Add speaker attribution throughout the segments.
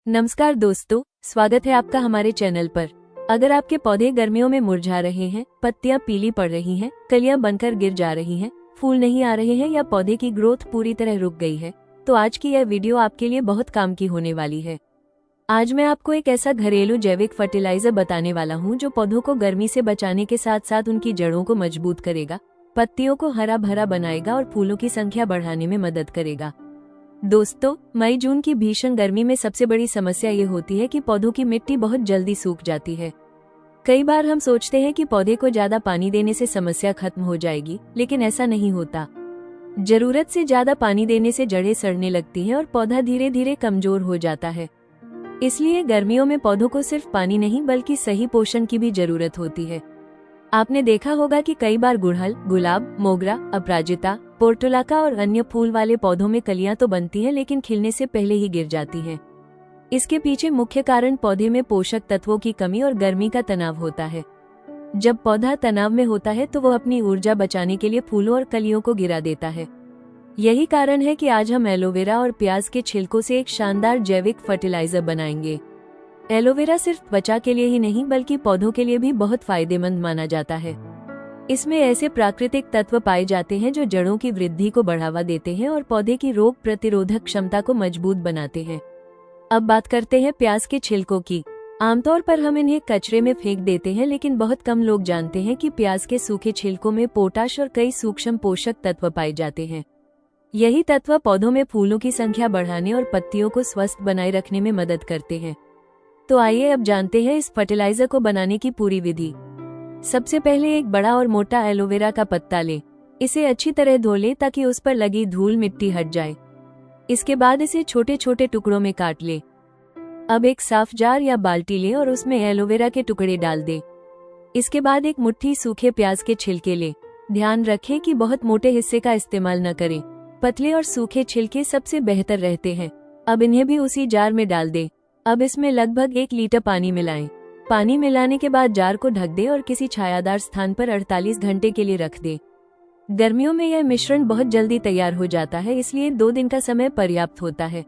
Speaker 1: नमस्कार दोस्तों, स्वागत है आपका हमारे चैनल पर। अगर आपके पौधे गर्मियों में मुरझा रहे हैं, पत्तियां पीली पड़ रही हैं, कलियां बनकर गिर जा रही हैं, फूल नहीं आ रहे हैं या पौधे की ग्रोथ पूरी तरह रुक गई है, तो आज की यह वीडियो आपके लिए बहुत काम की होने वाली है। आज मैं आपको एक ऐसा घरेलू जैविक फर्टिलाइजर बताने वाला हूँ जो पौधों को गर्मी से बचाने के साथ साथ उनकी जड़ों को मजबूत करेगा, पत्तियों को हरा भरा बनाएगा और फूलों की संख्या बढ़ाने में मदद करेगा। दोस्तों, मई जून की भीषण गर्मी में सबसे बड़ी समस्या ये होती है कि पौधों की मिट्टी बहुत जल्दी सूख जाती है। कई बार हम सोचते हैं कि पौधे को ज्यादा पानी देने से समस्या खत्म हो जाएगी, लेकिन ऐसा नहीं होता। जरूरत से ज्यादा पानी देने से जड़ें सड़ने लगती हैं और पौधा धीरे धीरे कमजोर हो जाता है। इसलिए गर्मियों में पौधों को सिर्फ पानी नहीं बल्कि सही पोषण की भी जरूरत होती है। आपने देखा होगा कि कई बार गुड़हल, गुलाब, मोगरा, अपराजिता, पोर्टुलाका और अन्य फूल वाले पौधों में कलियां तो बनती हैं लेकिन खिलने से पहले ही गिर जाती हैं। इसके पीछे मुख्य कारण पौधे में पोषक तत्वों की कमी और गर्मी का तनाव होता है। जब पौधा तनाव में होता है तो वह अपनी ऊर्जा बचाने के लिए फूलों और कलियों को गिरा देता है। यही कारण है कि आज हम एलोवेरा और प्याज के छिलकों से एक शानदार जैविक फर्टिलाइजर बनाएंगे। एलोवेरा सिर्फ त्वचा के लिए ही नहीं बल्कि पौधों के लिए भी बहुत फायदेमंद माना जाता है। इसमें ऐसे प्राकृतिक तत्व पाए जाते हैं जो जड़ों की वृद्धि को बढ़ावा देते हैं और पौधे की रोग प्रतिरोधक क्षमता को मजबूत बनाते हैं। अब बात करते हैं प्याज के छिलकों की। आमतौर पर हम इन्हें कचरे में फेंक देते हैं, लेकिन बहुत कम लोग जानते हैं कि प्याज के सूखे छिलकों में पोटाश और कई सूक्ष्म पोषक तत्व पाए जाते हैं। यही तत्व पौधों में फूलों की संख्या बढ़ाने और पत्तियों को स्वस्थ बनाए रखने में मदद करते हैं। तो आइए अब जानते हैं इस फर्टिलाइजर को बनाने की पूरी विधि। सबसे पहले एक बड़ा और मोटा एलोवेरा का पत्ता लें। इसे अच्छी तरह धो लें ताकि उस पर लगी धूल मिट्टी हट जाए। इसके बाद इसे छोटे छोटे टुकड़ों में काट लें। अब एक साफ जार या बाल्टी लें और उसमें एलोवेरा के टुकड़े डाल दें। इसके बाद एक मुट्ठी सूखे प्याज के छिलके लें। ध्यान रखें कि बहुत मोटे हिस्से का इस्तेमाल न करें। पतले और सूखे छिलके सबसे बेहतर रहते हैं। अब इन्हें भी उसी जार में डाल दें। अब इसमें लगभग 1 लीटर पानी मिलाएं। पानी मिलाने के बाद जार को ढक दें और किसी छायादार स्थान पर 48 घंटे के लिए रख दें। गर्मियों में यह मिश्रण बहुत जल्दी तैयार हो जाता है, इसलिए 2 दिन का समय पर्याप्त होता है।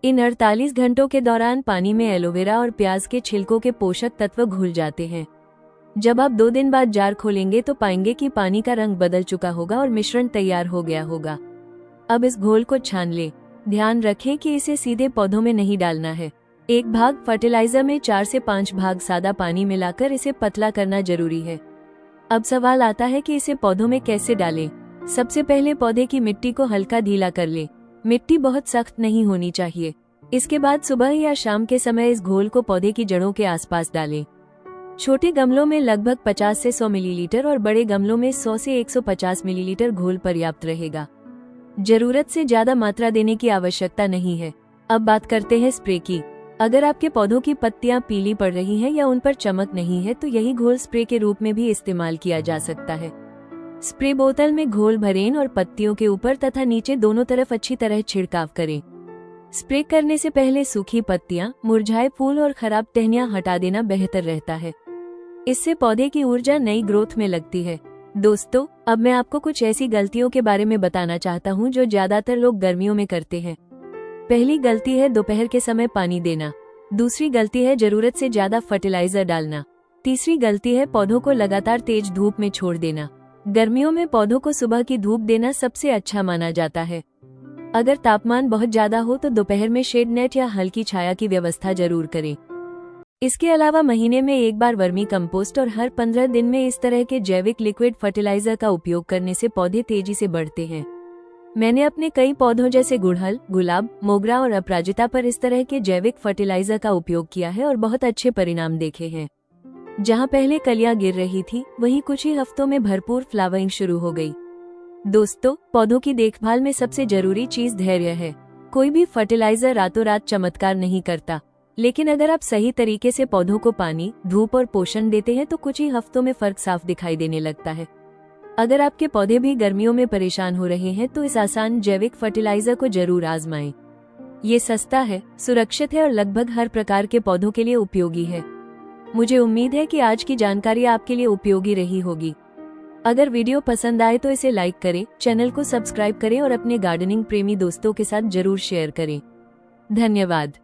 Speaker 1: इन 48 घंटों के दौरान पानी में एलोवेरा और प्याज के छिलकों के पोषक तत्व घुल जाते हैं। जब आप 2 दिन बाद जार खोलेंगे तो पाएंगे कि पानी का रंग बदल चुका होगा और मिश्रण तैयार हो गया होगा। अब इस घोल को छान लें। ध्यान रखें कि इसे सीधे पौधों में नहीं डालना है। 1 भाग फर्टिलाइजर में 4 से 5 भाग सादा पानी मिलाकर इसे पतला करना जरूरी है। अब सवाल आता है कि इसे पौधों में कैसे डालें। सबसे पहले पौधे की मिट्टी को हल्का ढीला कर लें। मिट्टी बहुत सख्त नहीं होनी चाहिए। इसके बाद सुबह या शाम के समय इस घोल को पौधे की जड़ों के आसपास डालें। छोटे गमलों में लगभग 50 से 100 मिलीलीटर और बड़े गमलों में 100 से 150 मिलीलीटर घोल पर्याप्त रहेगा। जरूरत से ज्यादा मात्रा देने की आवश्यकता नहीं है। अब बात करते हैं स्प्रे की। अगर आपके पौधों की पत्तियां पीली पड़ रही हैं या उन पर चमक नहीं है तो यही घोल स्प्रे के रूप में भी इस्तेमाल किया जा सकता है। स्प्रे बोतल में घोल भरें और पत्तियों के ऊपर तथा नीचे दोनों तरफ अच्छी तरह छिड़काव करें। स्प्रे करने से पहले सूखी पत्तियां, मुरझाए फूल और खराब टहनियां हटा देना बेहतर रहता है। इससे पौधे की ऊर्जा नई ग्रोथ में लगती है। दोस्तों, अब मैं आपको कुछ ऐसी गलतियों के बारे में बताना चाहता हूँ जो ज्यादातर लोग गर्मियों में करते हैं। पहली गलती है दोपहर के समय पानी देना। दूसरी गलती है जरूरत से ज्यादा फर्टिलाइजर डालना। तीसरी गलती है पौधों को लगातार तेज धूप में छोड़ देना। गर्मियों में पौधों को सुबह की धूप देना सबसे अच्छा माना जाता है। अगर तापमान बहुत ज्यादा हो तो दोपहर में शेड नेट या हल्की छाया की व्यवस्था जरूर करें। इसके अलावा महीने में 1 बार वर्मी कंपोस्ट और हर 15 दिन में इस तरह के जैविक लिक्विड फर्टिलाइजर का उपयोग करने से पौधे तेजी से बढ़ते हैं। मैंने अपने कई पौधों जैसे गुड़हल, गुलाब, मोगरा और अपराजिता पर इस तरह के जैविक फर्टिलाइजर का उपयोग किया है और बहुत अच्छे परिणाम देखे हैं। जहां पहले कलियां गिर रही थी, वहीं कुछ ही हफ्तों में भरपूर फ्लावरिंग शुरू हो गई। दोस्तों, पौधों की देखभाल में सबसे जरूरी चीज धैर्य है। कोई भी फर्टिलाइजर रातों रात चमत्कार नहीं करता, लेकिन अगर आप सही तरीके से पौधों को पानी, धूप और पोषण देते हैं तो कुछ ही हफ्तों में फर्क साफ दिखाई देने लगता है। अगर आपके पौधे भी गर्मियों में परेशान हो रहे हैं तो इस आसान जैविक फर्टिलाइजर को जरूर आजमाएं। ये सस्ता है, सुरक्षित है और लगभग हर प्रकार के पौधों के लिए उपयोगी है। मुझे उम्मीद है कि आज की जानकारी आपके लिए उपयोगी रही होगी। अगर वीडियो पसंद आए तो इसे लाइक करें, चैनल को सब्सक्राइब करें और अपने गार्डनिंग प्रेमी दोस्तों के साथ जरूर शेयर करें। धन्यवाद।